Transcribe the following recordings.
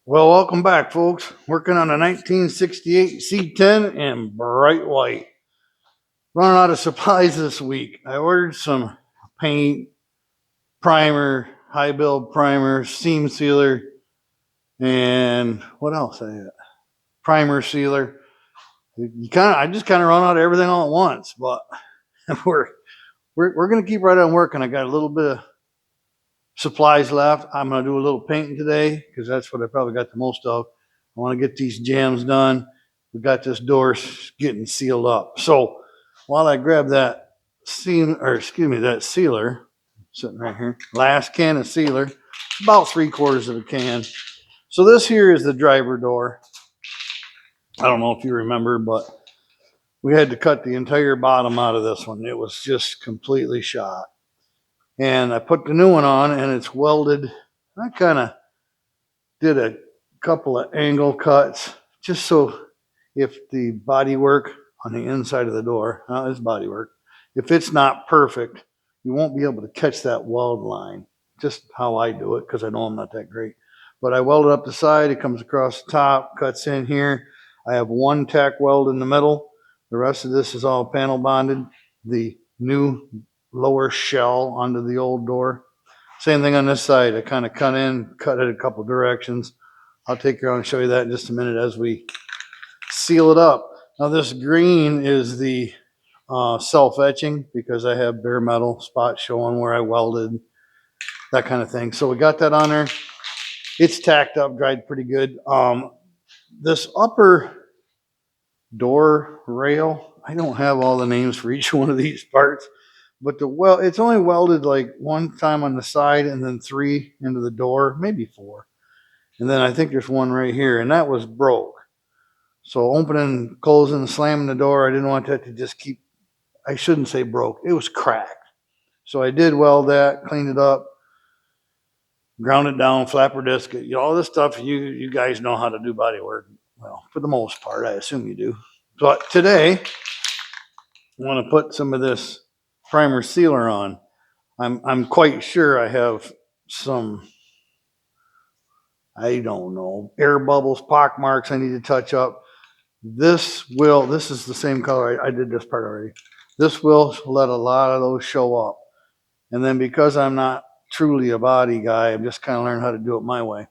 Well, welcome back, folks. Working on a 1968 C10 in bright white. Running out of supplies this week. I ordered some paint, primer, high build primer, seam sealer, and what else? Primer sealer. I just kind of run out of everything all at once, but we're we're gonna keep right on working. I got a little bit of supplies left. I'm going to do a little painting today because that's what I probably got the most of. I want to get these jams done. We got this door getting sealed up. So while I grab that that sealer sitting right here, last can of sealer, about 3/4 of a can. So this here is the driver door. I don't know if you remember, but we had to cut the entire bottom out of this one. It was just completely shot. And I put the new one on and it's welded. I kind of did a couple of angle cuts just so if the body work on the inside of the door, it's body work, if it's not perfect, you won't be able to catch that weld line. Just how I do it, because I know I'm not that great. But I welded up the side, it comes across the top, cuts in here. I have one tack weld in the middle. The rest of this is all panel bonded. The new lower shell onto the old door. Same thing on this side. I kind of cut it a couple directions. I'll take you on and show you that in just a minute as we seal it up. Now this green is the self-etching because I have bare metal spots showing where I welded, that kind of thing. So we got that on there. It's tacked up, dried pretty good. This upper door rail, I don't have all the names for each one of these parts, but it's only welded like one time on the side and then 3 into the door, maybe 4. And then I think there's one right here, and that was broke. So opening, closing, slamming the door, I didn't want that to just keep, I shouldn't say broke, it was cracked. So I did weld that, cleaned it up, ground it down, flapper disc it, all this stuff you guys know how to do body work. Well, for the most part, I assume you do. But today, I want to put some of this primer sealer on. I'm quite sure I have some, I don't know, air bubbles, pock marks I need to touch up. This is the same color. I did this part already. This will let a lot of those show up. And then because I'm not truly a body guy, I'm just kind of learning how to do it my way.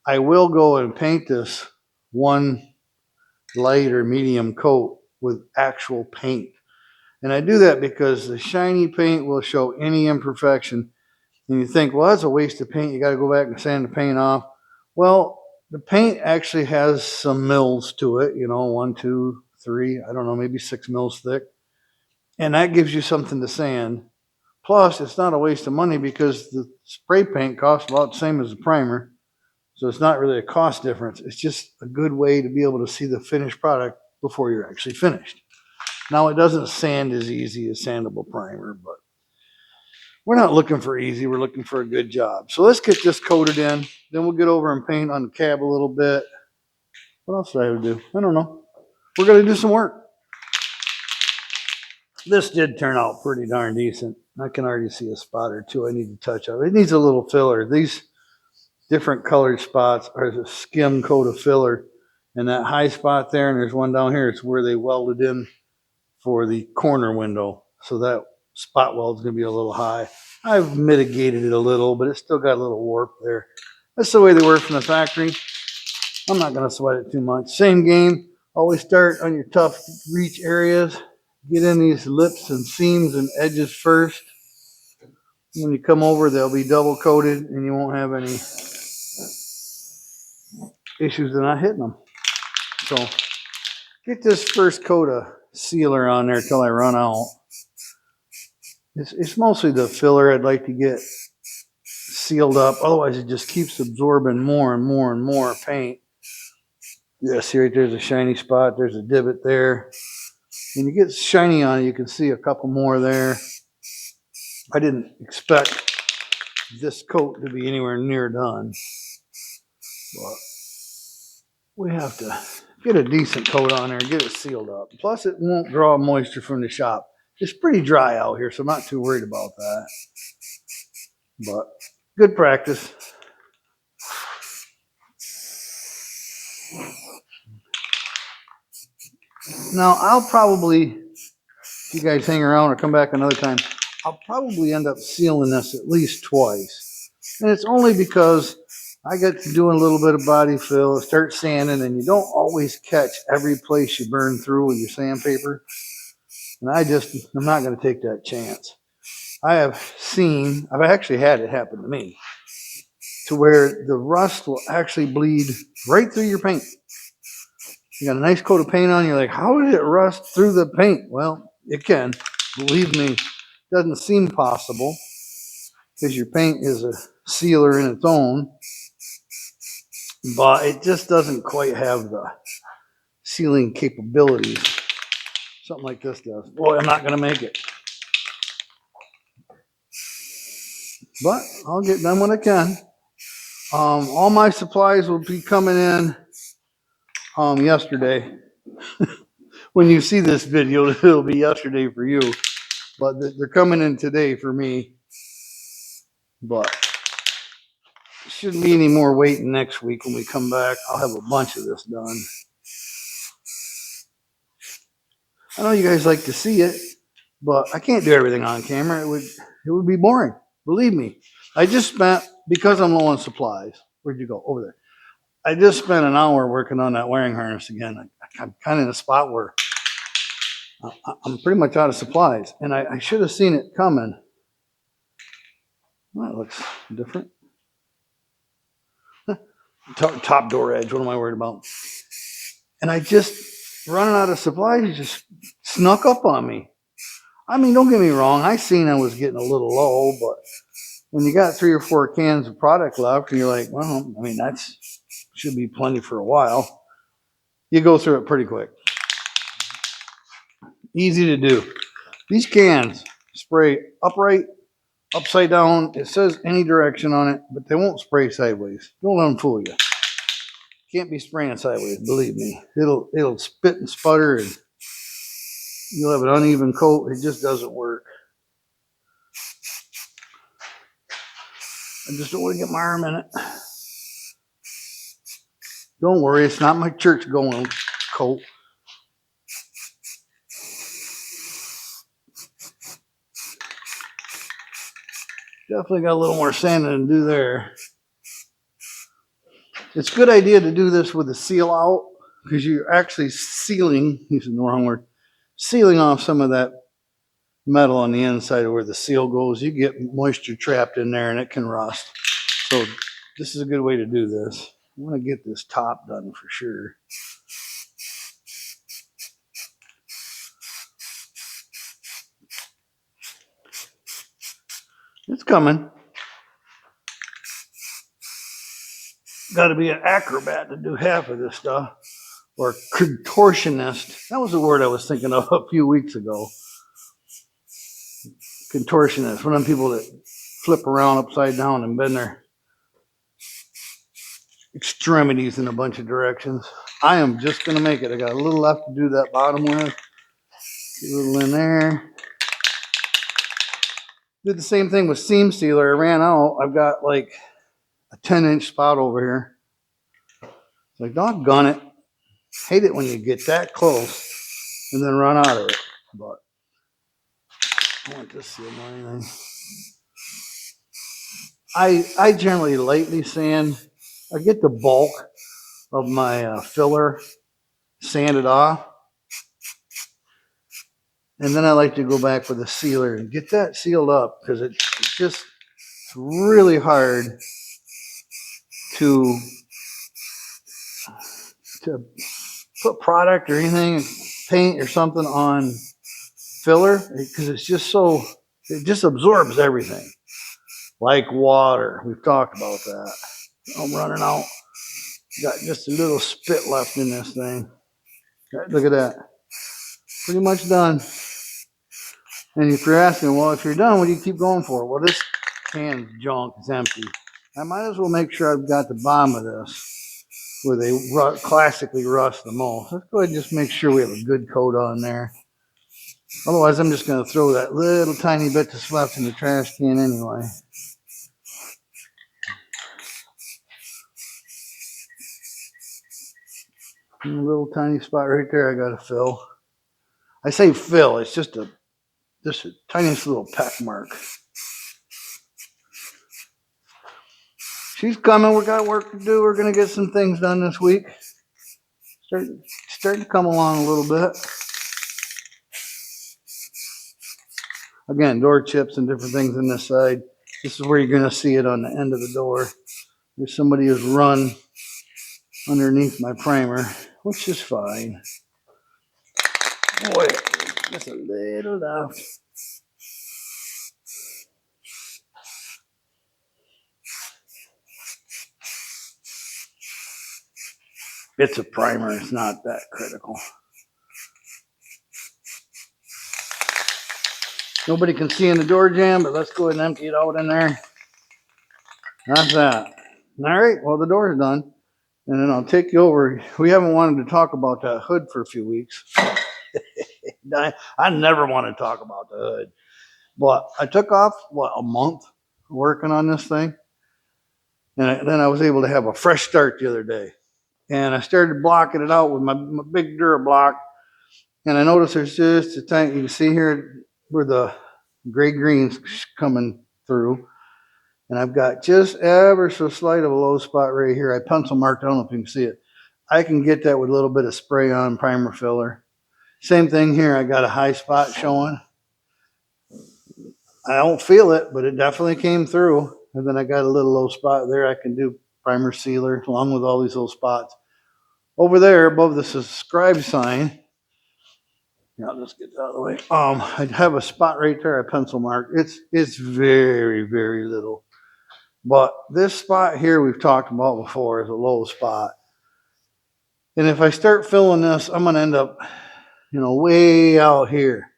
I will go and paint this one light or medium coat with actual paint. And I do that because the shiny paint will show any imperfection. And you think, well, that's a waste of paint. You got to go back and sand the paint off. Well, the paint actually has some mils to it, 1, 2, 3, I don't know, maybe 6 mils thick. And that gives you something to sand. Plus, it's not a waste of money because the spray paint costs about the same as the primer. So it's not really a cost difference. It's just a good way to be able to see the finished product before you're actually finished. Now, it doesn't sand as easy as sandable primer, but we're not looking for easy. We're looking for a good job. So let's get this coated in. Then we'll get over and paint on the cab a little bit. What else did I do? I don't know. We're going to do some work. This did turn out pretty darn decent. I can already see a spot or two I need to touch up. It needs a little filler. These different colored spots are a skim coat of filler. And that high spot there, and there's one down here, it's where they welded in for the corner window. So that spot weld is going to be a little high. I've mitigated it a little, but it's still got a little warp there. That's the way they work from the factory. I'm not going to sweat it too much. Same game. Always start on your tough reach areas. Get in these lips and seams and edges first. When you come over, they'll be double coated and you won't have any issues of not hitting them. So get this first coat of sealer on there till I run out. It's mostly the filler I'd like to get sealed up. Otherwise, it just keeps absorbing more and more and more paint. Yeah, see right there's a shiny spot. There's a divot there. When you get shiny on it, you can see a couple more there. I didn't expect this coat to be anywhere near done. But we have to get a decent coat on there, get it sealed up. Plus, it won't draw moisture from the shop. It's pretty dry out here, so I'm not too worried about that. But good practice. Now, I'll probably, if you guys hang around or come back another time, I'll probably end up sealing this at least twice. And it's only because I get to doing a little bit of body fill, start sanding, and you don't always catch every place you burn through with your sandpaper. And I'm not going to take that chance. I've actually had it happen to me, to where the rust will actually bleed right through your paint. You got a nice coat of paint on, you're like, how did it rust through the paint? Well, it can. Believe me, it doesn't seem possible because your paint is a sealer in its own, but it just doesn't quite have the sealing capabilities something like this does. Boy, I'm not going to make it. But I'll get done when I can. All my supplies will be coming in yesterday. When you see this video, it'll be yesterday for you. But they're coming in today for me. But shouldn't be any more waiting next week when we come back. I'll have a bunch of this done. I know you guys like to see it, but I can't do everything on camera. It would be boring. Believe me. I just spent, because I'm low on supplies. Where'd you go? Over there. I just spent an hour working on that wiring harness again. I'm kind of in a spot where I'm pretty much out of supplies, and I should have seen it coming. Well, that looks different. Top door edge, what am I worried about? And I just, running out of supplies, just snuck up on me. I mean, don't get me wrong, I seen I was getting a little low, but when you got 3 or 4 cans of product left, and you're like, well, I mean, should be plenty for a while. You go through it pretty quick. Easy to do. These cans spray upright, upside down. It says any direction on it, but they won't spray sideways. Don't let them fool you. Can't be spraying sideways, believe me. It'll spit and sputter, and you'll have an uneven coat. It just doesn't work. I just don't want to get my arm in it. Don't worry, it's not my church going coat. Definitely got a little more sanding to do there. It's a good idea to do this with a seal out, because you're actually sealing, using the wrong word, sealing off some of that metal on the inside of where the seal goes. You get moisture trapped in there and it can rust. So this is a good way to do this. I want to get this top done for sure. It's coming. Got to be an acrobat to do half of this stuff. Or contortionist. That was the word I was thinking of a few weeks ago. Contortionist. One of them people that flip around upside down and bend their extremities in a bunch of directions. I am just going to make it. I got a little left to do that bottom with. Get a little in there. Did the same thing with seam sealer. I ran out. I've got like a 10-inch spot over here. It's like, doggone it. Hate it when you get that close and then run out of it. But I want this sealed more than anything. I generally lightly sand. I get the bulk of my filler sanded off. And then I like to go back with a sealer and get that sealed up, because it's really hard to put product or anything, paint or something on filler, because it just absorbs everything like water. We've talked about that. I'm running out. Got just a little spit left in this thing. Look at that. Pretty much done. And if you're asking, well, if you're done, what do you keep going for? Well, this can's junk. It's empty. I might as well make sure I've got the bottom of this where they classically rust the most. Let's go ahead and just make sure we have a good coat on there. Otherwise, I'm just going to throw that little tiny bit that's left in the trash can anyway. A little tiny spot right there I got to fill. I say fill, it's just a tiniest little peck mark. She's coming. We got work to do. We're going to get some things done this week. Starting to come along a little bit. Again, door chips and different things on this side. This is where you're going to see it on the end of the door. There's somebody who's run underneath my primer, which is fine. Boy, just a little left. It's a primer. It's not that critical. Nobody can see in the door jamb, but let's go ahead and empty it out in there. That's that. All right, well, the door is done. And then I'll take you over. We haven't wanted to talk about that hood for a few weeks. I never want to talk about the hood. But I took off, a month working on this thing. And then I was able to have a fresh start the other day. And I started blocking it out with my big Durablock. And I noticed there's just a tiny, you can see here where the gray-green's coming through. And I've got just ever so slight of a low spot right here. I pencil marked, I don't know if you can see it. I can get that with a little bit of spray on primer filler. Same thing here, I got a high spot showing. I don't feel it, but it definitely came through. And then I got a little low spot there. I can do primer sealer along with all these little spots. Over there above the subscribe sign, I'll just get that out of the way. I have a spot right there I pencil mark. It's very, very little. But this spot here we've talked about before is a low spot. And if I start filling this, I'm going to end up, way out here.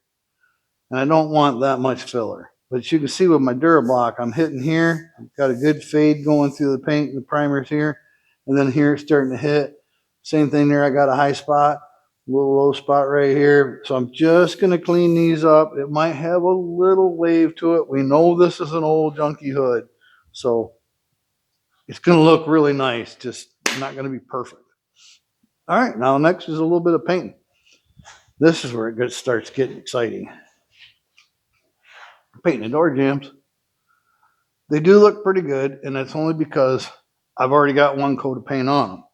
And I don't want that much filler. But you can see with my Durablock, I'm hitting here. I've got a good fade going through the paint and the primers here. And then here it's starting to hit. Same thing there, I got a high spot, a little low spot right here. So I'm just going to clean these up. It might have a little wave to it. We know this is an old junky hood. So it's going to look really nice, just not going to be perfect. All right, now next is a little bit of painting. This is where it starts getting exciting. Painting the door jambs. They do look pretty good, and that's only because I've already got one coat of paint on them.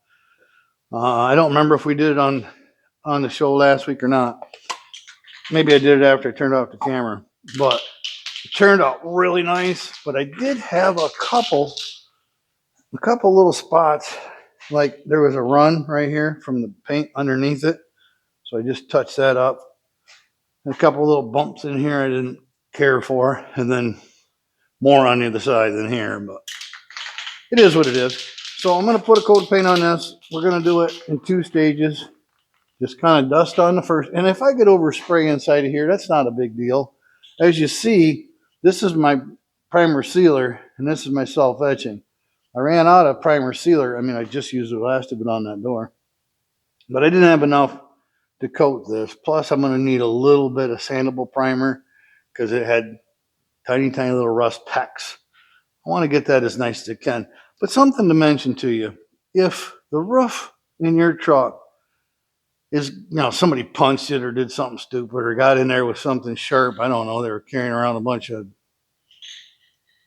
I don't remember if we did it on the show last week or not. Maybe I did it after I turned off the camera, but it turned out really nice. But I did have a couple little spots, like there was a run right here from the paint underneath it. So I just touched that up. A couple little bumps in here I didn't care for, and then more on the other side than here, but it is what it is. So I'm going to put a coat of paint on this. We're going to do it in 2 stages. Just kind of dust on the first. And if I get over spray inside of here, that's not a big deal. As you see, this is my primer sealer, and this is my self-etching. I ran out of primer sealer. I just used the last of it on that door. But I didn't have enough to coat this. Plus, I'm going to need a little bit of sandable primer because it had tiny, tiny little rust pecks. I want to get that as nice as I can. But something to mention to you, if the roof in your truck is, somebody punched it or did something stupid or got in there with something sharp, I don't know, they were carrying around a bunch of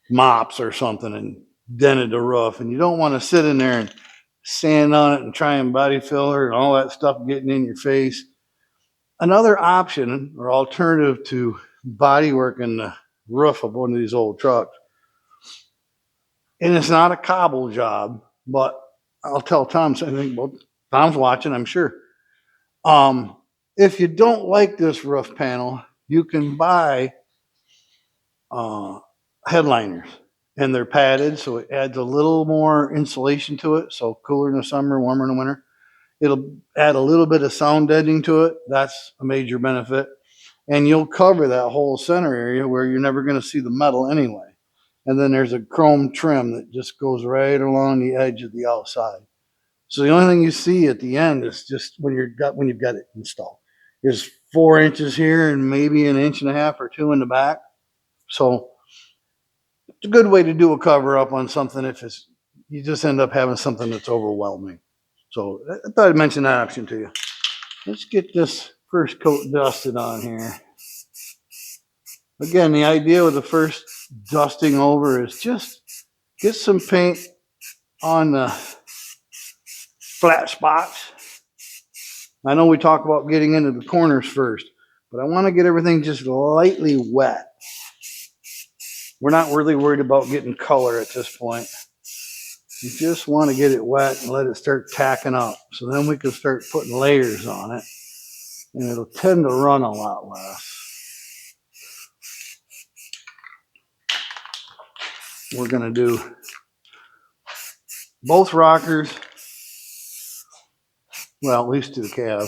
mops or something and dented the roof, and you don't want to sit in there and sand on it and try and body filler and all that stuff getting in your face. Another option or alternative to body working the roof of one of these old trucks, and it's not a cobble job, but I'll tell Tom something. Well, Tom's watching, I'm sure. If you don't like this roof panel, you can buy headliners, and they're padded, so it adds a little more insulation to it. So cooler in the summer, warmer in the winter. It'll add a little bit of sound deadening to it. That's a major benefit. And you'll cover that whole center area where you're never going to see the metal anyway. And then there's a chrome trim that just goes right along the edge of the outside. So the only thing you see at the end is just when you've got it installed. There's 4 inches here and maybe 1.5 inches or 2 in the back. So it's a good way to do a cover up on something if you just end up having something that's overwhelming. So I thought I'd mention that option to you. Let's get this first coat dusted on here. Again, the idea with the first dusting over is just get some paint on the flat spots. I know we talk about getting into the corners first, but I want to get everything just lightly wet. We're not really worried about getting color at this point. You just want to get it wet and let it start tacking up. So then we can start putting layers on it, and it'll tend to run a lot less. We're going to do both rockers, well, at least to the cab,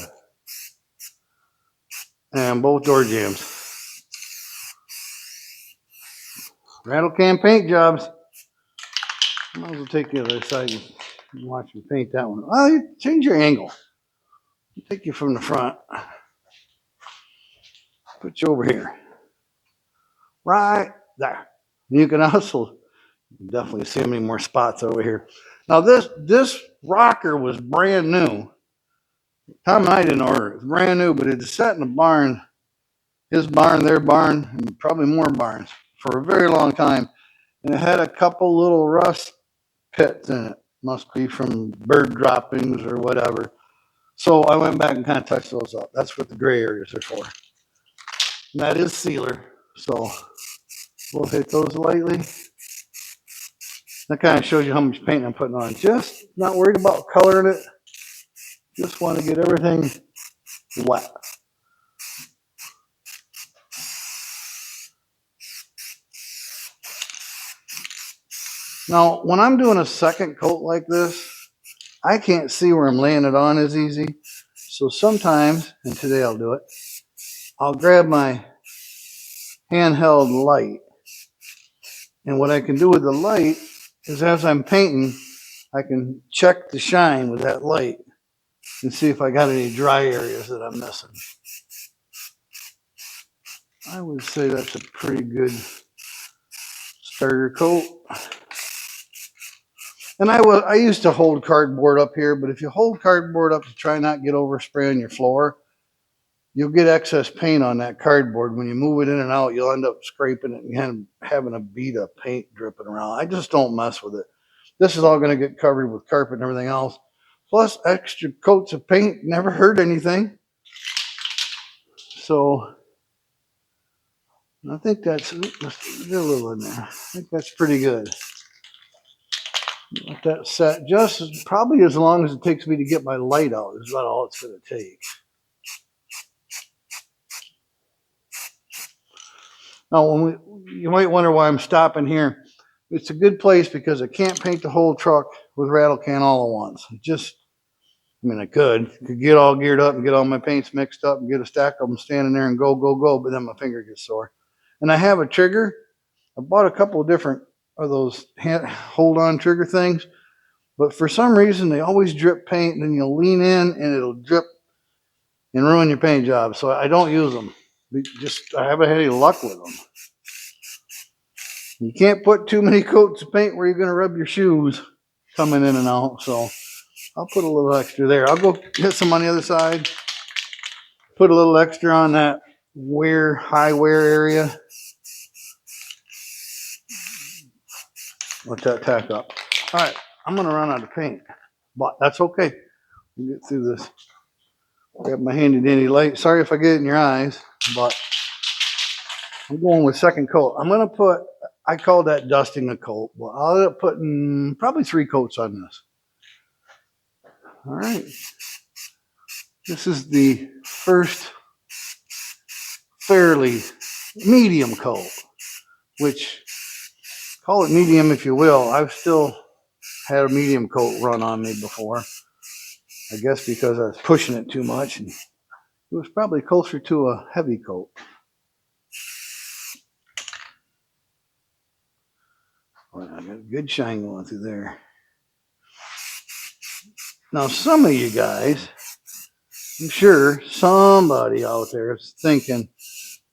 and both door jambs. Rattle can paint jobs. Might as well take the other side and watch me paint that one. Oh, you change your angle. I'll take you from the front. Put you over here. Right there. You can also definitely see many more spots over here. Now this rocker was brand new. Tom and I didn't order it. It's brand new, but it's sat in the barn, his barn, their barn, and probably more barns for a very long time. And it had a couple little rust pits in it. Must be from bird droppings or whatever. So I went back and kind of touched those up. That's what the gray areas are for. And that is sealer. So we'll hit those lightly. That kind of shows you how much paint I'm putting on. Just not worried about coloring it. Just want to get everything wet. Now, when I'm doing a second coat like this, I can't see where I'm laying it on as easy. So sometimes, and today I'll do it, I'll grab my handheld light. And what I can do with the light is as I'm painting, I can check the shine with that light and see if I got any dry areas that I'm missing. I would say that's a pretty good starter coat. And I used to hold cardboard up here, but if you hold cardboard up to try not to get overspray on your floor, you'll get excess paint on that cardboard. When you move it in and out, you'll end up scraping it and having a bead of paint dripping around. I just don't mess with it. This is all going to get covered with carpet and everything else. Plus, extra coats of paint never hurt anything. So I think let's get a little in there. I think that's pretty good. Let that set just probably as long as it takes me to get my light out is about all it's going to take. Now, you might wonder why I'm stopping here. It's a good place because I can't paint the whole truck with rattle can all at once. I could get all geared up and get all my paints mixed up and get a stack of them standing there and go, but then my finger gets sore. And I have a trigger. I bought a couple of different of those hold-on trigger things, but for some reason they always drip paint, and then you'll lean in and it'll drip and ruin your paint job. So I don't use them. I haven't had any luck with them. You can't put too many coats of paint where you're going to rub your shoes coming in and out. So I'll put a little extra there. I'll go get some on the other side. Put a little extra on that high wear area. Let that tack up. All right, I'm going to run out of paint, but that's okay. We'll get through this. Grab my handy dandy light. Sorry if I get it in your eyes, but I'm going with second coat. I'm going to put, I call that dusting a coat. Well, I'll end up putting probably 3 coats on this. All right. This is the first fairly medium coat, which call it medium if you will. I've still had a medium coat run on me before. I guess because I was pushing it too much, and it was probably closer to a heavy coat. Well, I got a good shine going through there. Now, some of you guys, I'm sure somebody out there is thinking,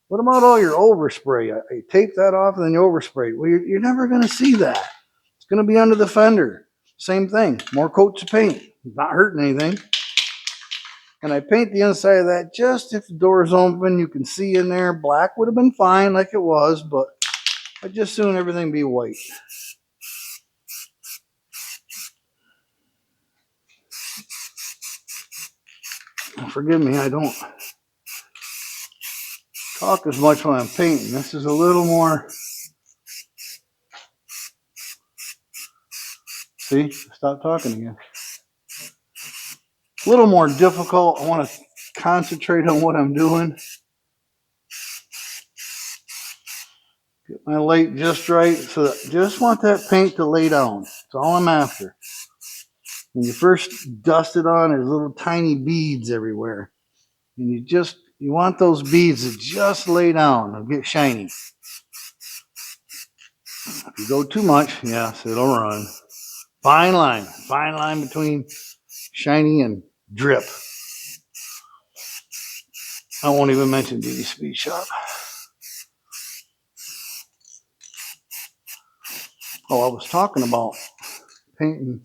what about all your overspray? I tape that off and then you overspray. Well, you're never going to see that. It's going to be under the fender. Same thing, more coats of paint. It's not hurting anything. And I paint the inside of that just if the door is open, you can see in there. Black would have been fine like it was, but I'd just soon everything be white. Forgive me, I don't talk as much when I'm painting. This is a little more. See, stop talking again. A little more difficult. I want to concentrate on what I'm doing. Get my light just right. So that, just want that paint to lay down. That's all I'm after. When you first dust it on, there's little tiny beads everywhere. And you want those beads to just lay down and get shiny. If you go too much, yes, it'll run. Fine line between shiny and drip. I won't even mention DD Speed Shop. Oh, I was talking about painting.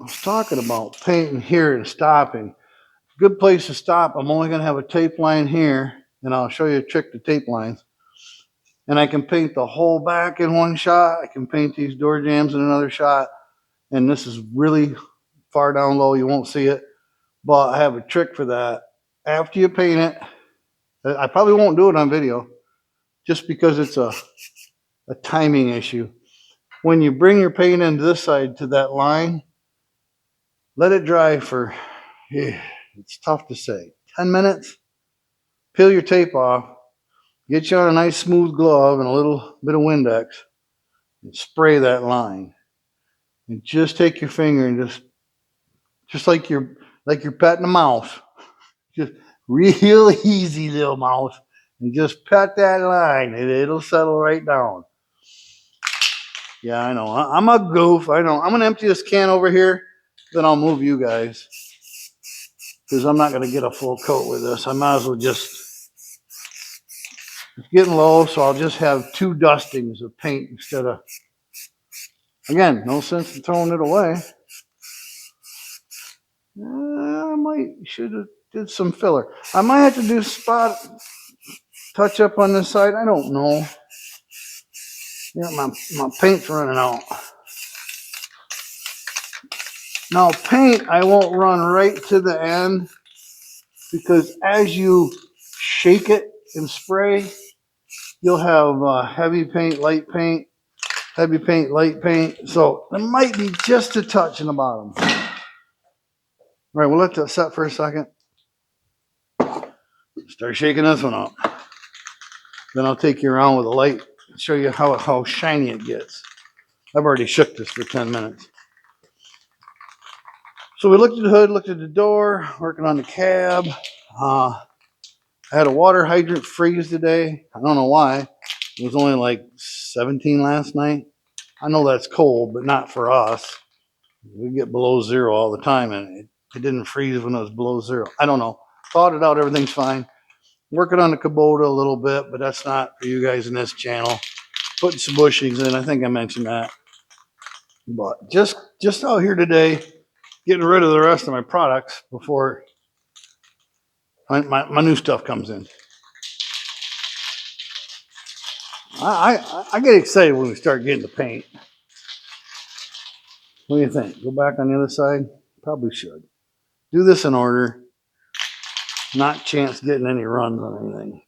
I was talking about painting here and stopping. Good place to stop. I'm only going to have a tape line here, and I'll show you a trick to tape lines. And I can paint the whole back in one shot. I can paint these door jambs in another shot. And this is really far down low. You won't see it. But I have a trick for that. After you paint it, I probably won't do it on video just because it's a timing issue. When you bring your paint into this side to that line, let it dry for, it's tough to say, 10 minutes. Peel your tape off. Get you on a nice smooth glove and a little bit of Windex and spray that line. And just take your finger and just like you're petting a mouse. Just real easy, little mouse. And just pet that line and it'll settle right down. Yeah, I know. I'm a goof. I know. I'm going to empty this can over here. Then I'll move you guys. Because I'm not going to get a full coat with this. I might as well just... It's getting low, so I'll just have 2 dustings of paint instead of... Again, no sense in throwing it away. Should have did some filler. I might have to do spot touch up on this side. I don't know. Yeah, my paint's running out. Now paint, I won't run right to the end because as you shake it and spray, you'll have heavy paint, light paint, heavy paint, light paint. So there might be just a touch in the bottom. All right, we'll let that set for a second. Start shaking this one up. Then I'll take you around with a light and show you how shiny it gets. I've already shook this for 10 minutes. So we looked at the hood, looked at the door, working on the cab. I had a water hydrant freeze today. I don't know why. It was only like 17 last night. I know that's cold, but not for us. We get below 0 all the time, and it didn't freeze when it was below 0. I don't know. Thawed it out. Everything's fine. Working on the Kubota a little bit, but that's not for you guys in this channel. Putting some bushings in. I think I mentioned that. But just out here today, getting rid of the rest of my products before my new stuff comes in. I get excited when we start getting the paint. What do you think? Go back on the other side? Probably should. Do this in order. Not chance getting any runs on anything.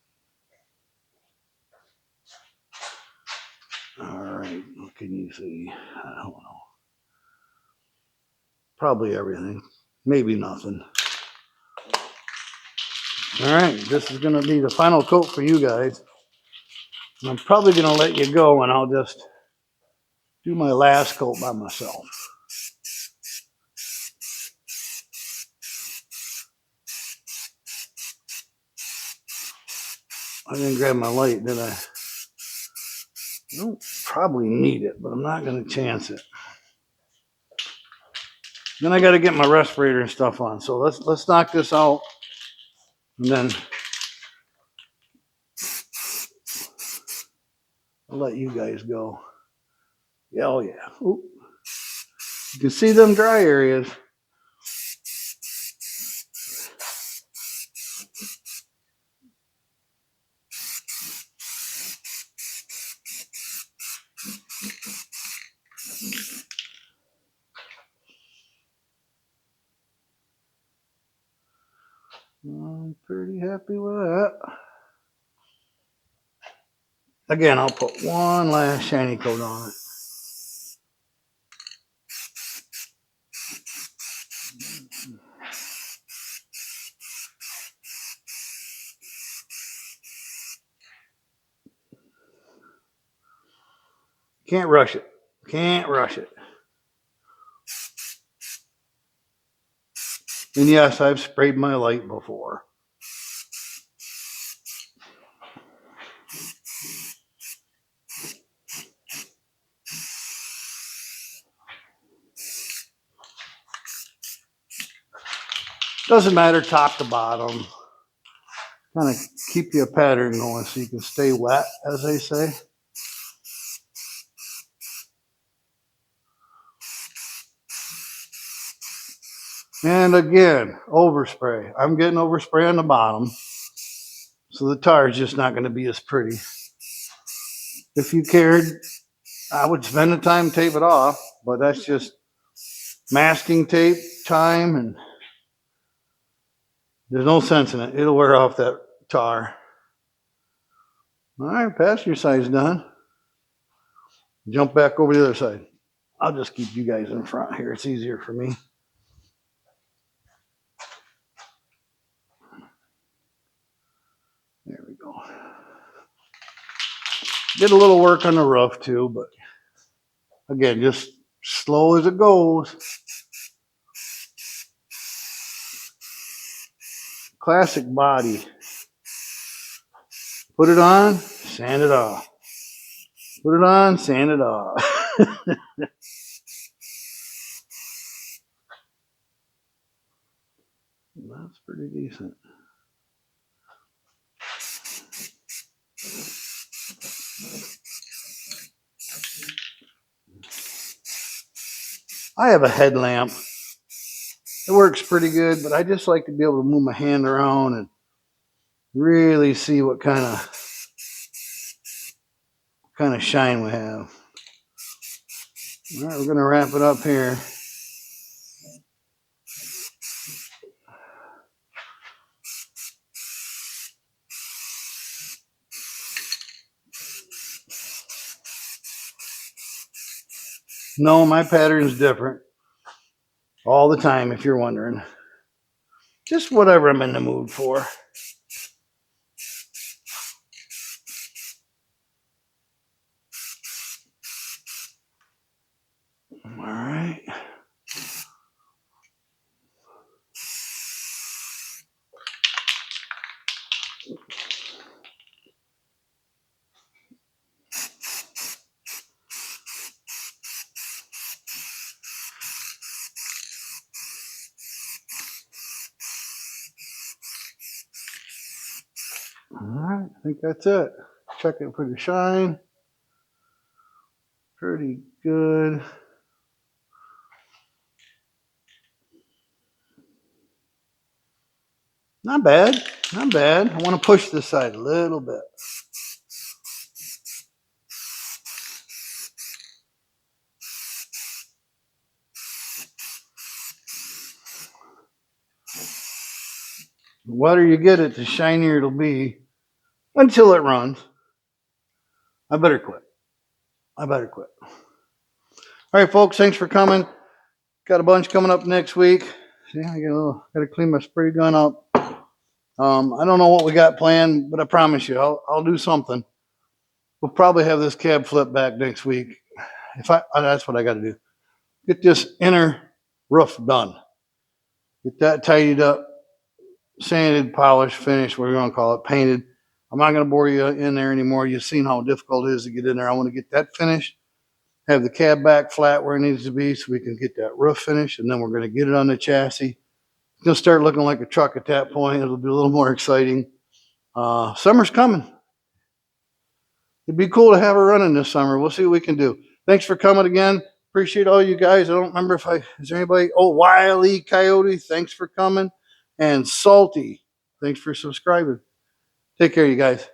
All right. What can you see? I don't know. Probably everything. Maybe nothing. All right. This is going to be the final coat for you guys. I'm probably going to let you go and I'll just do my last coat by myself. I didn't grab my light, did I? I don't probably need it, but I'm not going to chance it. Then I got to get my respirator and stuff on. So let's knock this out. And then I'll let you guys go. Yeah, oh yeah. Oop. You can see them dry areas. I'm pretty happy with that. Again, I'll put one last shiny coat on it. Can't rush it. Can't rush it. And yes, I've sprayed my light before. Doesn't matter top to bottom. Kind of keep you a pattern going so you can stay wet, as they say. And again, overspray. I'm getting overspray on the bottom, so the tar is just not going to be as pretty. If you cared, I would spend the time to tape it off, but that's just masking tape time, and there's no sense in it. It'll wear off that tar. All right, passenger side's done. Jump back over the other side. I'll just keep you guys in front here. It's easier for me. There we go. Did a little work on the roof too, but again, just slow as it goes. Classic body. Put it on, sand it off. Put it on, sand it off. That's pretty decent. I have a headlamp. It works pretty good, but I just like to be able to move my hand around and really see what kind of shine we have. All right, we're going to wrap it up here. No, my pattern's different all the time, if you're wondering. Just whatever I'm in the mood for. All right. All right, I think that's it. Check it for the shine. Pretty good. Not bad, not bad. I want to push this side a little bit. The wetter you get it, the shinier it'll be until it runs. I better quit. All right, folks, thanks for coming. Got a bunch coming up next week. See, I got to clean my spray gun up. I don't know what we got planned, but I promise you, I'll do something. We'll probably have this cab flip back next week. That's what I got to do. Get this inner roof done. Get that tidied up, sanded, polished, finished, whatever you want to call it, painted. I'm not going to bore you in there anymore. You've seen how difficult it is to get in there. I want to get that finished, have the cab back flat where it needs to be so we can get that roof finished, and then we're going to get it on the chassis. It's going to start looking like a truck at that point. It'll be a little more exciting. Summer's coming. It'd be cool to have her running this summer. We'll see what we can do. Thanks for coming again. Appreciate all you guys. I don't remember is there anybody? Oh, Wiley Coyote, thanks for coming. And Salty, thanks for subscribing. Take care, you guys.